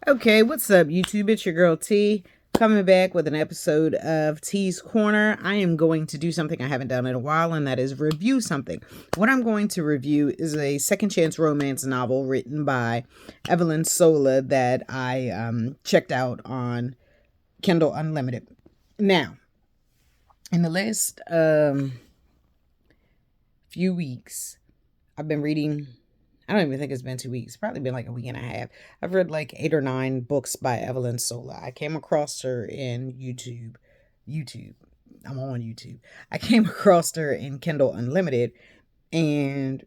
Okay, what's up, YouTube? It's your girl T, coming back with an episode of T's Corner. I am going to do something I haven't done in a while, and that is review something. What I'm going to review is a second chance romance novel written by Evelyn Sola that I checked out on Kindle Unlimited. Now, in the last few weeks, I've been reading. I don't even think it's been 2 weeks. It's probably been like a week and a half. I've read like 8 or 9 books by Evelyn Sola. I came across her in YouTube. YouTube. I'm on YouTube. I came across her in Kindle Unlimited, and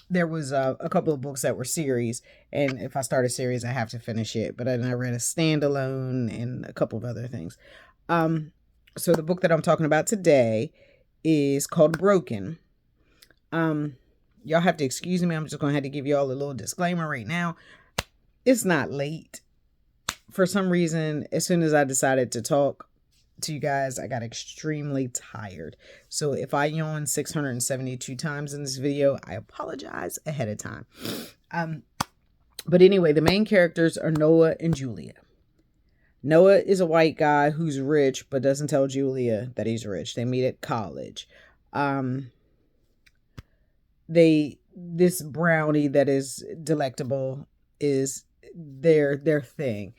there was a couple of books that were series. And if I start a series, I have to finish it. But then I read a standalone and a couple of other things. So the book that I'm talking about today is called Broken. Y'all have to excuse me. I'm just going to have to give y'all a little disclaimer right now. It's not late. For some reason, as soon as I decided to talk to you guys, I got extremely tired. So if I yawn 672 times in this video, I apologize ahead of time. But anyway, the main characters are Noah and Julia. Noah is a white guy who's rich, but doesn't tell Julia that he's rich. They meet at college. This brownie that is delectable is their thing.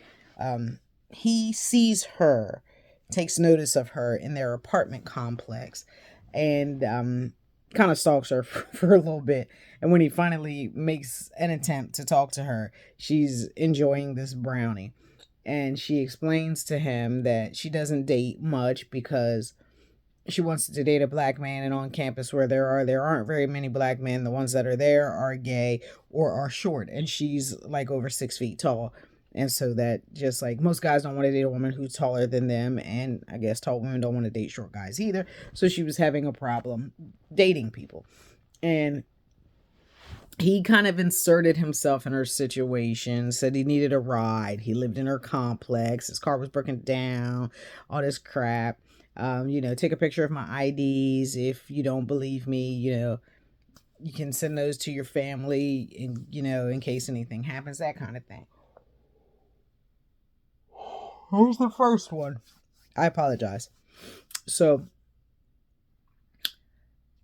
He sees her, takes notice of her in their apartment complex, and kind of stalks her for a little bit. And when he finally makes an attempt to talk to her, she's enjoying this brownie, and she explains to him that she doesn't date much because she wants to date a black man, and on campus where there aren't very many black men. The ones that are there are gay or are short, and she's like over 6 feet tall. And so that, just like most guys don't want to date a woman who's taller than them, and I guess tall women don't want to date short guys either. So she was having a problem dating people. And he kind of inserted himself in her situation, said he needed a ride. He lived in her complex. His car was broken down, all this crap. Take a picture of my IDs. If you don't believe me, you can send those to your family, and, in case anything happens, that kind of thing. Who's the first one? I apologize. So,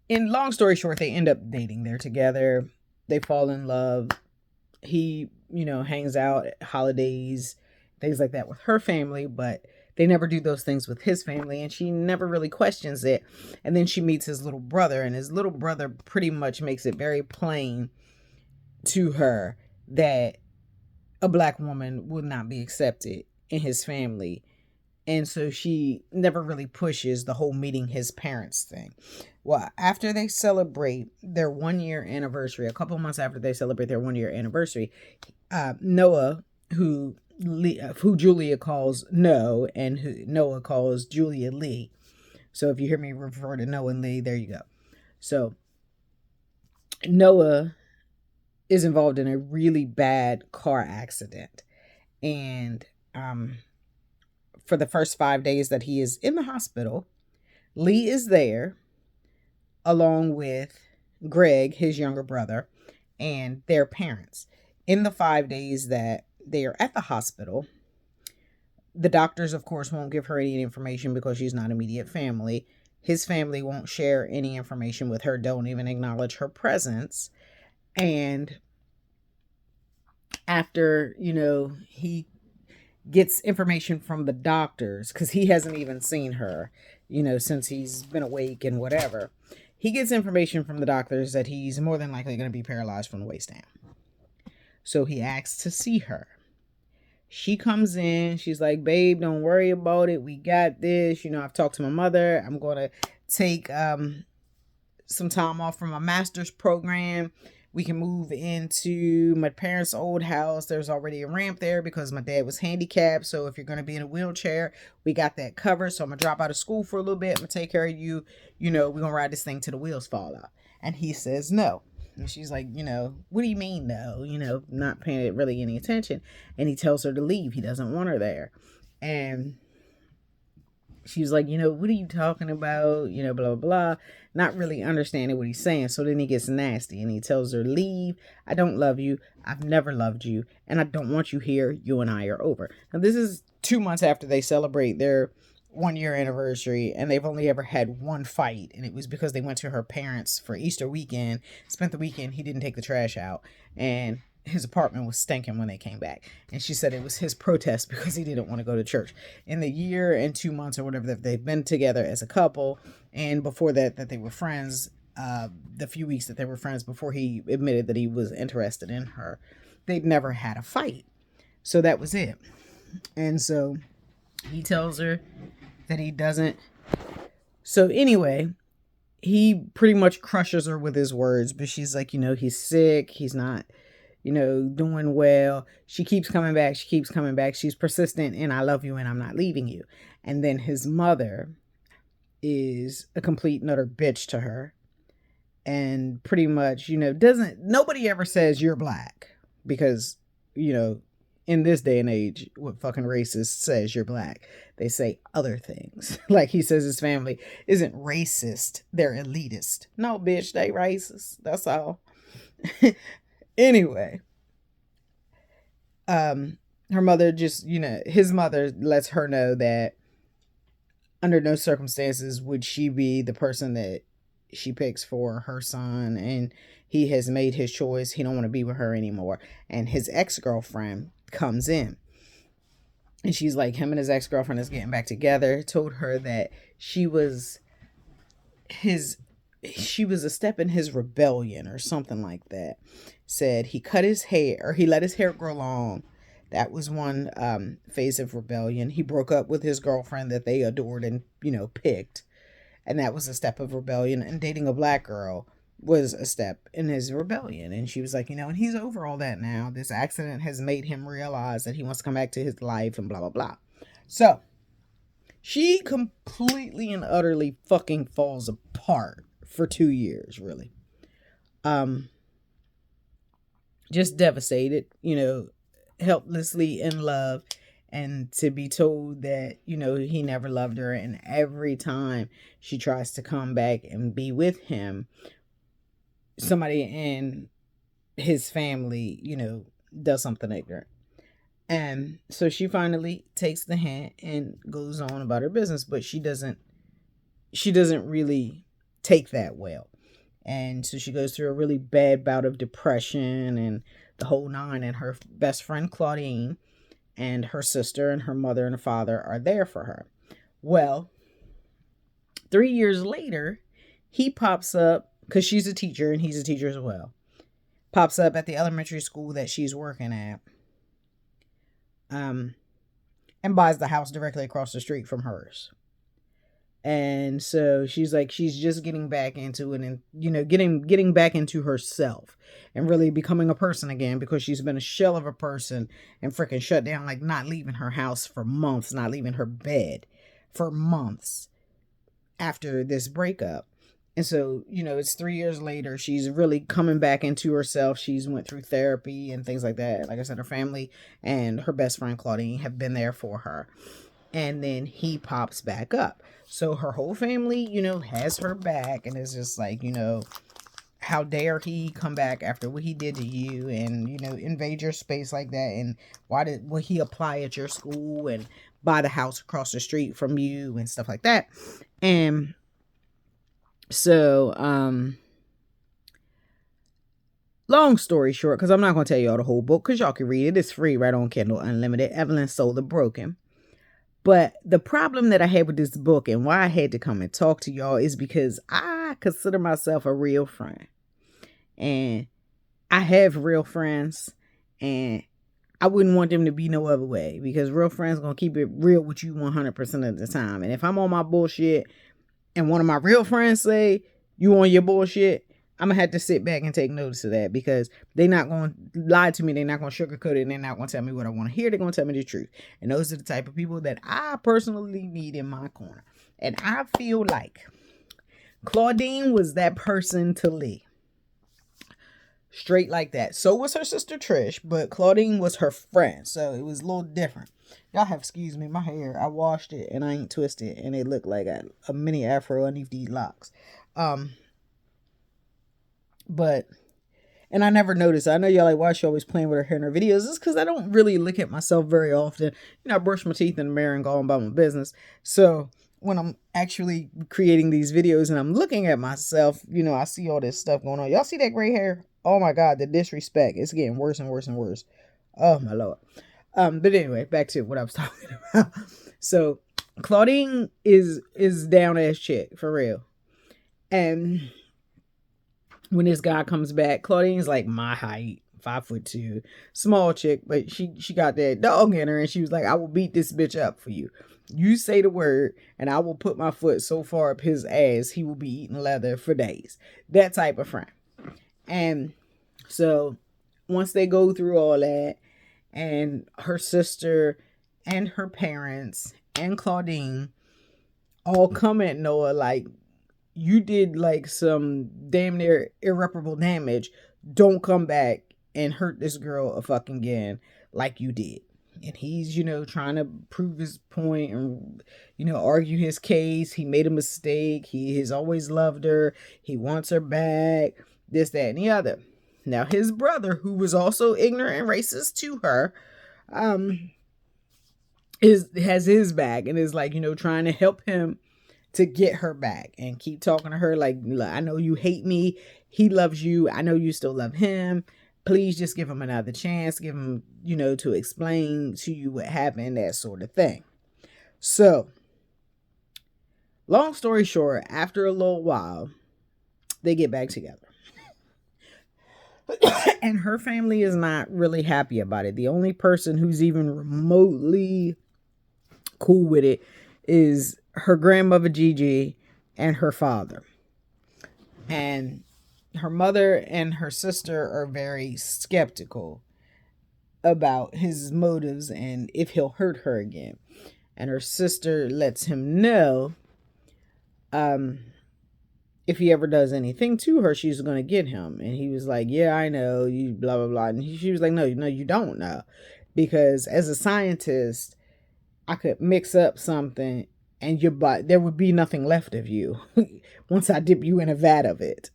in long story short, they end up dating. They're together. They fall in love. He, hangs out at holidays, things like that with her family, but they never do those things with his family, and she never really questions it. And then she meets his little brother, and his little brother pretty much makes it very plain to her that a black woman would not be accepted in his family. And so she never really pushes the whole meeting his parents thing. Well, after they celebrate their 1 year anniversary, a couple months after they celebrate their 1 year anniversary, Noah, who Julia calls No, and who Noah calls Julia Lee. So if you hear me refer to Noah and Lee, there you go. So Noah is involved in a really bad car accident. And for the first 5 days that he is in the hospital, Lee is there along with Greg, his younger brother, and their parents. In the 5 days that they are at the hospital, the doctors, of course, won't give her any information because she's not immediate family. His family won't share any information with her, don't even acknowledge her presence. And after, he gets information from the doctors, because he hasn't even seen her, since he's been awake and whatever. He gets information from the doctors that he's more than likely going to be paralyzed from the waist down. So he asks to see her. She comes in. She's like, babe, don't worry about it. We got this. I've talked to my mother. I'm going to take some time off from my master's program. We can move into my parents' old house. There's already a ramp there because my dad was handicapped. So if you're going to be in a wheelchair, we got that covered. So I'm going to drop out of school for a little bit. I'm going to take care of you. We're going to ride this thing till the wheels fall off. And he says no. And she's like, what do you mean no? Not paying it really any attention. And he tells her to leave. He doesn't want her there. And she was like, what are you talking about? Blah, blah, blah. Not really understanding what he's saying. So then he gets nasty and he tells her, leave. I don't love you. I've never loved you. And I don't want you here. You and I are over. Now, this is 2 months after they celebrate their 1 year anniversary, and they've only ever had one fight. And it was because they went to her parents for Easter weekend, spent the weekend. He didn't take the trash out. And his apartment was stinking when they came back. And she said it was his protest because he didn't want to go to church. In the year and 2 months or whatever that they've been together as a couple, and before that they were friends, the few weeks that they were friends before he admitted that he was interested in her, they'd never had a fight. So that was it. And so he tells her that he doesn't. So anyway, he pretty much crushes her with his words, but she's like, he's sick. He's not, doing well. She keeps coming back. She's persistent and I love you and I'm not leaving you. And then his mother is a complete and utter bitch to her. And pretty much, nobody ever says you're black because, in this day and age, what fucking racist says you're black? They say other things. Like he says his family isn't racist. They're elitist. No, bitch, they racist. That's all. Anyway, her mother just, his mother lets her know that under no circumstances would she be the person that she picks for her son, and he has made his choice. He don't want to be with her anymore. And his ex-girlfriend comes in, and she's like, him and his ex-girlfriend is getting back together. Told her that she was a step in his rebellion or something like that. Said he cut his hair, or he let his hair grow long. That was one phase of rebellion. He broke up with his girlfriend that they adored and, picked. And that was a step of rebellion. And dating a black girl was a step in his rebellion. And she was like, and he's over all that now. This accident has made him realize that he wants to come back to his life and blah, blah, blah. So she completely and utterly fucking falls apart for 2 years, really. Just devastated, helplessly in love, and to be told that, he never loved her. And every time she tries to come back and be with him, somebody in his family, does something ignorant. And so she finally takes the hint and goes on about her business, but she doesn't really take that well. And so she goes through a really bad bout of depression and the whole nine. And her best friend, Claudine, and her sister and her mother and her father are there for her. Well, 3 years later, he pops up, because she's a teacher and he's a teacher as well. Pops up at the elementary school that she's working at. And buys the house directly across the street from hers. And so she's like, she's just getting back into it and, getting back into herself and really becoming a person again, because she's been a shell of a person and freaking shut down, like not leaving her house for months, not leaving her bed for months after this breakup. And so, it's 3 years later, she's really coming back into herself. She's went through therapy and things like that. Like I said, her family and her best friend, Claudine, have been there for her. And then he pops back up. So her whole family, has her back, and it's just like, how dare he come back after what he did to you and, invade your space like that. And would he apply at your school and buy the house across the street from you and stuff like that. And so, long story short, because I'm not going to tell y'all the whole book, because y'all can read it. It's free right on Kindle Unlimited. Evelyn Sola, Broken. But the problem that I had with this book and why I had to come and talk to y'all is because I consider myself a real friend. And I have real friends, and I wouldn't want them to be no other way, because real friends going to keep it real with you 100% of the time. And if I'm on my bullshit and one of my real friends say you on your bullshit, I'm going to have to sit back and take notice of that, because they're not going to lie to me. They're not going to sugarcoat it. And they're not going to tell me what I want to hear. They're going to tell me the truth. And those are the type of people that I personally need in my corner. And I feel like Claudine was that person to Lee. Straight like that. So was her sister Trish, but Claudine was her friend. So it was a little different. Y'all have excuse me, my hair. I washed it and I ain't twisted, and it looked like a mini afro underneath these locks. Um, but and I never noticed. I know y'all like, why she always playing with her hair in her videos. It's because I don't really look at myself very often. I brush my teeth in the mirror and go on about my business. So when I'm actually creating these videos and I'm looking at myself, I see all this stuff going on. Y'all see that gray hair? Oh my God, the disrespect. It's getting worse and worse and worse. Oh my Lord. But anyway, back to what I was talking about. So Claudine is down ass chick for real. And when this guy comes back, Claudine's like my height, 5'2", small chick, but she got that dog in her, and she was like, I will beat this bitch up for you. You say the word, and I will put my foot so far up his ass, he will be eating leather for days. That type of friend. And so once they go through all that, and her sister and her parents and Claudine all come at Noah like, you did like some damn near irreparable damage. Don't come back and hurt this girl a fucking again like you did. And he's, trying to prove his point and, argue his case. He made a mistake. He has always loved her. He wants her back. This, that, and the other. Now, his brother, who was also ignorant and racist to her, has his back and is like, trying to help him to get her back and keep talking to her like, I know you hate me. He loves you. I know you still love him. Please just give him another chance. Give him, to explain to you what happened, that sort of thing. So, long story short, after a little while, they get back together. And her family is not really happy about it. The only person who's even remotely cool with it is her grandmother Gigi and her father. And her mother and her sister are very skeptical about his motives and if he'll hurt her again. And her sister lets him know if he ever does anything to her, she's going to get him. And he was like, yeah, I know, you blah, blah, blah. And she was like, no, you don't know. Because as a scientist, I could mix up something and there would be nothing left of you once I dip you in a vat of it.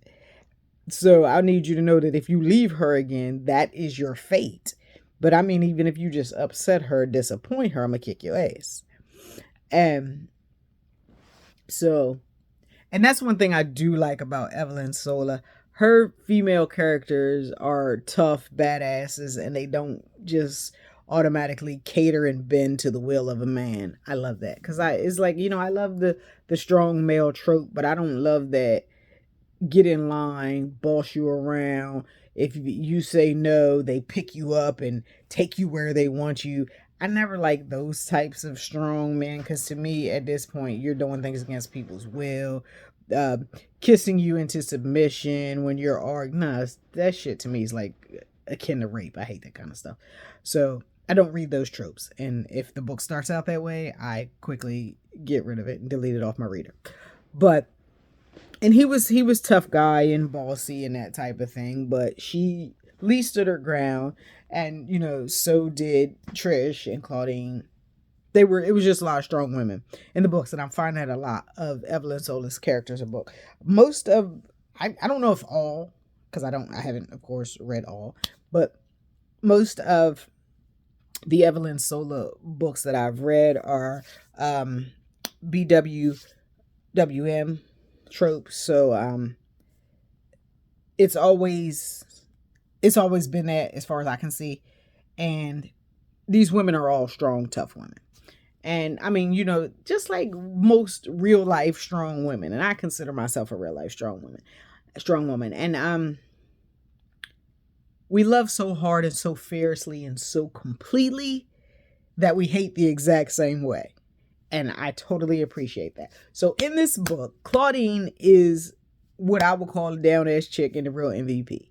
So I need you to know that if you leave her again, that is your fate. But I mean, even if you just upset her, disappoint her, I'm going to kick your ass. And that's one thing I do like about Evelyn Sola. Her female characters are tough badasses and they don't just automatically cater and bend to the will of a man. I love that because it's like, I love the strong male trope, but I don't love that get in line, boss you around. If you say no, they pick you up and take you where they want you. I never like those types of strong men because to me at this point you're doing things against people's will, kissing you into submission when you're that shit to me is like akin to rape. I hate that kind of stuff. So I don't read those tropes, and if the book starts out that way, I quickly get rid of it and delete it off my reader. And he was tough guy and bossy and that type of thing, but she at least stood her ground, and so did Trish and Claudine. It was just a lot of strong women in the books, and I'm finding that a lot of Evelyn Sola's characters in the book. Most of I don't know if all, because I haven't of course read all, but most of the Evelyn Sola books that I've read are BWWM tropes. So it's always been that as far as I can see, and these women are all strong, tough women. And I mean, just like most real life strong women, and I consider myself a real life strong woman. And we love so hard and so fiercely and so completely that we hate the exact same way. And I totally appreciate that. So in this book, Claudine is what I would call a down-ass chick and the real MVP.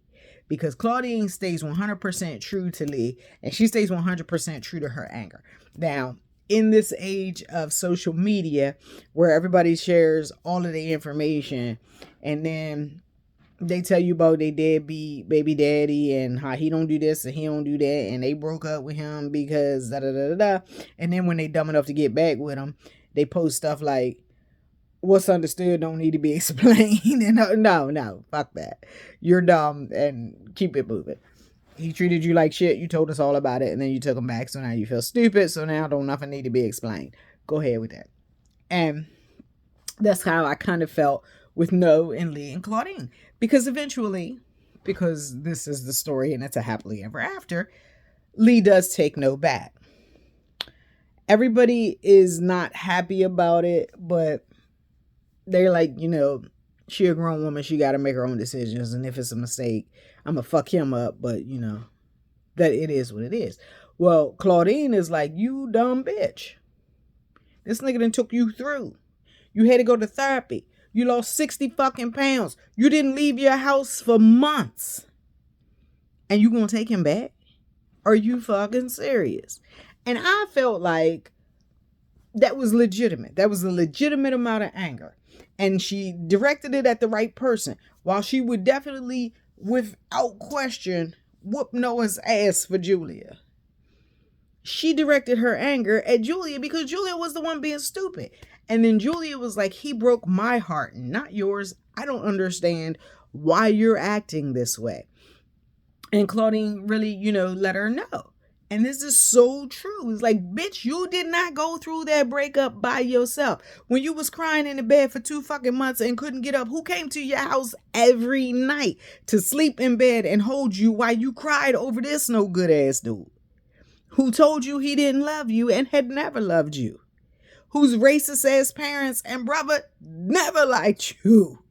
Because Claudine stays 100% true to Lee, and she stays 100% true to her anger. Now, in this age of social media, where everybody shares all of the information, and then They tell you about their deadbeat baby daddy and how he don't do this and he don't do that, and they broke up with him because da da da da da. And then when they dumb enough to get back with him, they post stuff like, "What's understood don't need to be explained." And no, fuck that. You're dumb and keep it moving. He treated you like shit. You told us all about it, and then you took him back. So now you feel stupid. So now don't nothing need to be explained. Go ahead with that. And that's how I kind of felt with No and Lee and Claudine. Because eventually, because this is the story and it's a happily ever after, Lee does take No back. Everybody is not happy about it, but they're like, she a grown woman. She got to make her own decisions. And if it's a mistake, I'm going to fuck him up. But, that it is what it is. Well, Claudine is like, you dumb bitch. This nigga done took you through. You had to go to therapy. You lost 60 fucking pounds. You didn't leave your house for months. And you gonna take him back? Are you fucking serious? And I felt like that was legitimate. That was a legitimate amount of anger. And she directed it at the right person. While she would definitely, without question, whoop Noah's ass for Julia. She directed her anger at Julia because Julia was the one being stupid. And then Julia was like, he broke my heart, not yours. I don't understand why you're acting this way. And Claudine really, let her know. And this is so true. It's like, bitch, you did not go through that breakup by yourself. When you was crying in the bed for 2 fucking months and couldn't get up, who came to your house every night to sleep in bed and hold you while you cried over this no good ass dude? Who told you he didn't love you and had never loved you? Whose racist ass parents and brother never liked you?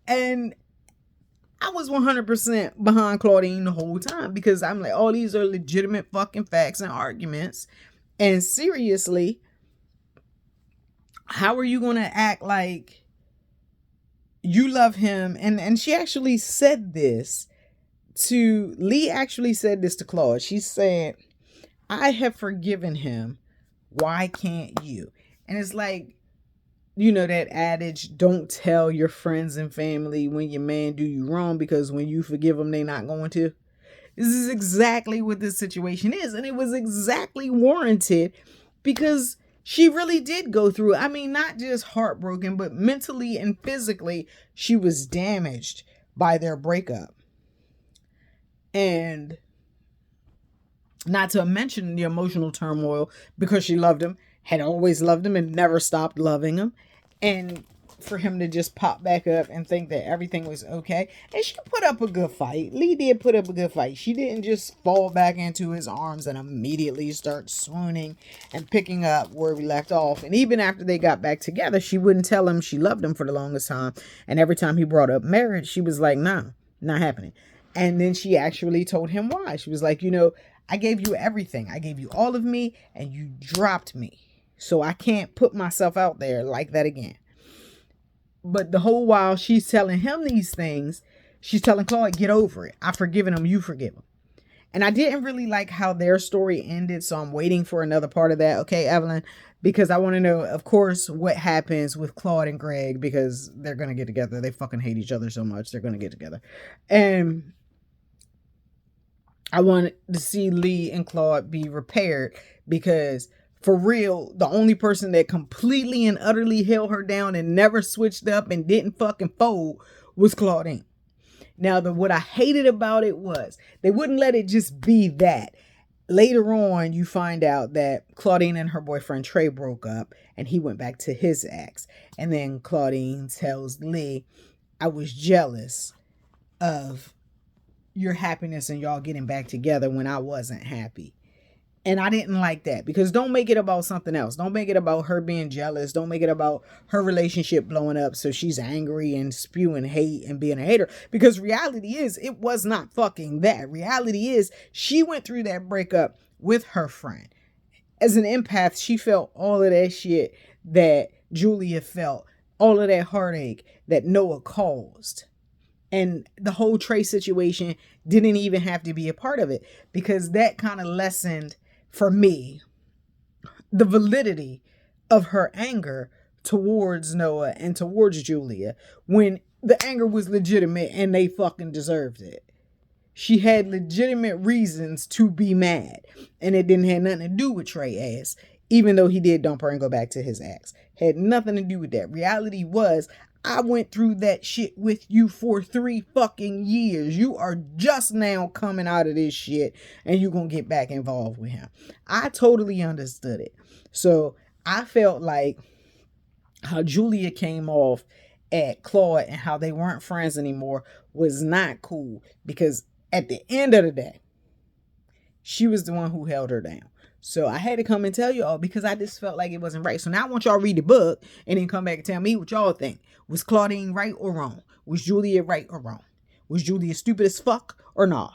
And I was 100% behind Claudine the whole time because I'm like, oh, these are legitimate fucking facts and arguments. And seriously, how are you going to act like you love him? And she actually said this to, Lee actually said this to Claude. She said, I have forgiven him. Why can't you? And it's like, that adage, don't tell your friends and family when your man do you wrong, because when you forgive them, they're not going to. This is exactly what this situation is. And it was exactly warranted because she really did go through, not just heartbroken, but mentally and physically, she was damaged by their breakup. And not to mention the emotional turmoil because she loved him, had always loved him and never stopped loving him. And for him to just pop back up and think that everything was okay. And she put up a good fight. Lee did put up a good fight. She didn't just fall back into his arms and immediately start swooning and picking up where we left off. And even after they got back together, she wouldn't tell him she loved him for the longest time. And every time he brought up marriage, she was like, nah, not happening. And then she actually told him why. She was like, I gave you everything. I gave you all of me and you dropped me. So I can't put myself out there like that again. But the whole while she's telling him these things, she's telling Claude, get over it. I've forgiven him. You forgive him. And I didn't really like how their story ended. So I'm waiting for another part of that. Okay, Evelyn, because I want to know, of course, what happens with Claude and Greg, because they're going to get together. They fucking hate each other so much. They're going to get together. And I want to see Lee and Claude be repaired because for real, the only person that completely and utterly held her down and never switched up and didn't fucking fold was Claudine. Now, what I hated about it was they wouldn't let it just be that. Later on, you find out that Claudine and her boyfriend Trey broke up and he went back to his ex. And then Claudine tells Lee, I was jealous of your happiness and y'all getting back together when I wasn't happy. And I didn't like that because don't make it about something else. Don't make it about her being jealous. Don't make it about her relationship blowing up so she's angry and spewing hate and being a hater. Because reality is, it was not fucking that. Reality is, she went through that breakup with her friend. As an empath, she felt all of that shit that Julia felt. All of that heartache that Noah caused. And the whole Trey situation didn't even have to be a part of it because that kind of lessened, for me, the validity of her anger towards Noah and towards Julia when the anger was legitimate and they fucking deserved it. She had legitimate reasons to be mad. And it didn't have nothing to do with Trey ass. Even though he did dump her and go back to his ex. Had nothing to do with that. Reality was, I went through that shit with you for 3 fucking years. You are just now coming out of this shit and you're going to get back involved with him. I totally understood it. So I felt like how Julia came off at Claude and how they weren't friends anymore was not cool. Because at the end of the day, she was the one who held her down. So I had to come and tell y'all because I just felt like it wasn't right. So now I want y'all to read the book and then come back and tell me what y'all think. Was Claudine right or wrong? Was Julia right or wrong? Was Julia stupid as fuck or nah?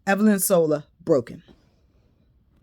Evelyn Sola, Broken.